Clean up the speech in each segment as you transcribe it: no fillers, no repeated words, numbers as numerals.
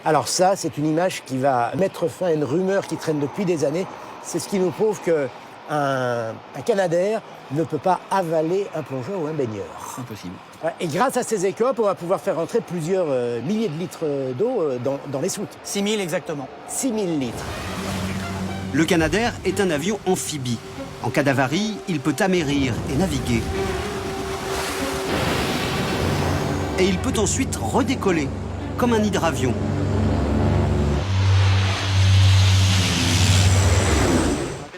Alors ça, c'est une image qui va mettre fin à une rumeur qui traîne depuis des années. C'est ce qui nous prouve qu'un canadair ne peut pas avaler un plongeur ou un baigneur. Impossible. Et grâce à ces écopes, on va pouvoir faire rentrer plusieurs milliers de litres d'eau dans les soutes. 6000 exactement. 6000 litres. Le Canadair est un avion amphibie. En cas d'avarie, il peut amérir et naviguer. Et il peut ensuite redécoller, comme un hydravion.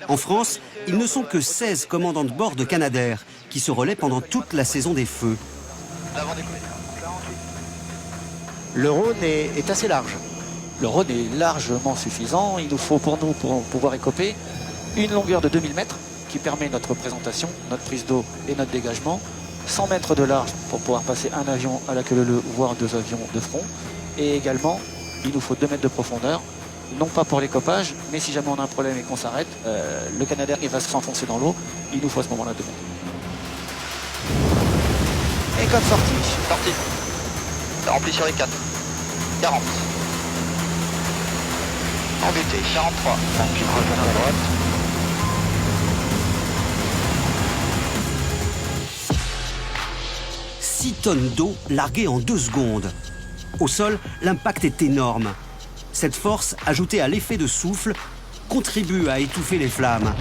En France, ils ne sont que 16 commandants de bord de Canadair qui se relaient pendant toute la saison des feux. Le Rhône est assez large. Le Rhône est largement suffisant. Il nous faut pour pouvoir écoper une longueur de 2000 mètres qui permet notre présentation, notre prise d'eau et notre dégagement. 100 mètres de large pour pouvoir passer un avion à la queue leu, voire 2 avions de front. Et également, il nous faut 2 mètres de profondeur. Non pas pour l'écopage, mais si jamais on a un problème et qu'on s'arrête, le Canadair il va s'enfoncer dans l'eau. Il nous faut à ce moment-là 2 mètres. Et comme sortie. Sortie. Rempli sur les 4. 40. Embuté. 43. Je reviens à droite. « 6 tonnes d'eau larguées en 2 secondes. Au sol, l'impact est énorme. Cette force, ajoutée à l'effet de souffle, contribue à étouffer les flammes.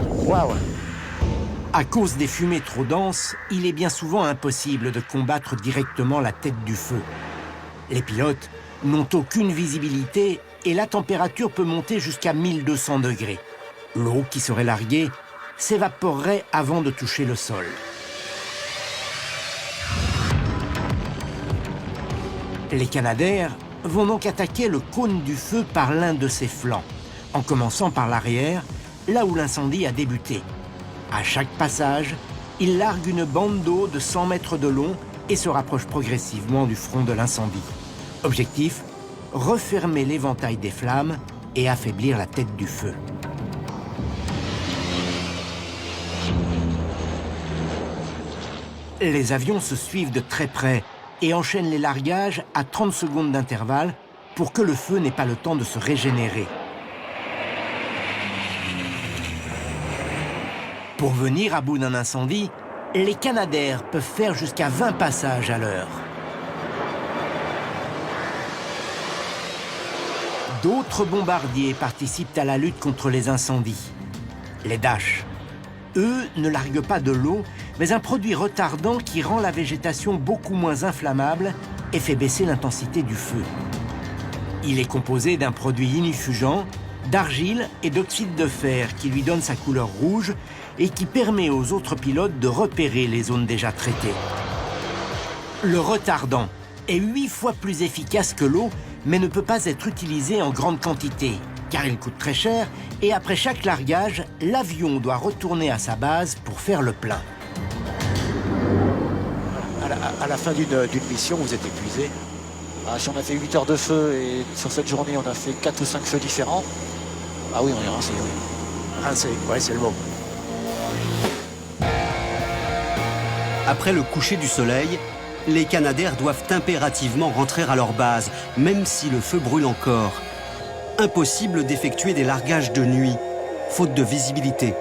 Waouh! À cause des fumées trop denses, il est bien souvent impossible de combattre directement la tête du feu. Les pilotes n'ont aucune visibilité et la température peut monter jusqu'à 1200 degrés. L'eau qui serait larguée s'évaporerait avant de toucher le sol. Les Canadair vont donc attaquer le cône du feu par l'un de ses flancs, en commençant par l'arrière, là où l'incendie a débuté. À chaque passage, ils larguent une bande d'eau de 100 mètres de long et se rapprochent progressivement du front de l'incendie. Objectif, refermer l'éventail des flammes et affaiblir la tête du feu. Les avions se suivent de très près et enchaînent les largages à 30 secondes d'intervalle pour que le feu n'ait pas le temps de se régénérer. Pour venir à bout d'un incendie, les Canadair peuvent faire jusqu'à 20 passages à l'heure. D'autres bombardiers participent à la lutte contre les incendies. Les Dash. Eux ne larguent pas de l'eau, mais un produit retardant qui rend la végétation beaucoup moins inflammable et fait baisser l'intensité du feu. Il est composé d'un produit ignifugeant, d'argile et d'oxyde de fer qui lui donne sa couleur rouge et qui permet aux autres pilotes de repérer les zones déjà traitées. Le retardant est 8 fois plus efficace que l'eau, mais ne peut pas être utilisé en grande quantité, car il coûte très cher et après chaque largage, l'avion doit retourner à sa base pour faire le plein. À la fin d'une mission, vous êtes épuisé. Si on a fait 8 heures de feu et sur cette journée, on a fait 4 ou 5 feux différents, ah oui, on est rincé. Oui. Rincé, ouais, c'est le mot. Après le coucher du soleil, les Canadair doivent impérativement rentrer à leur base, même si le feu brûle encore. Impossible d'effectuer des largages de nuit, faute de visibilité.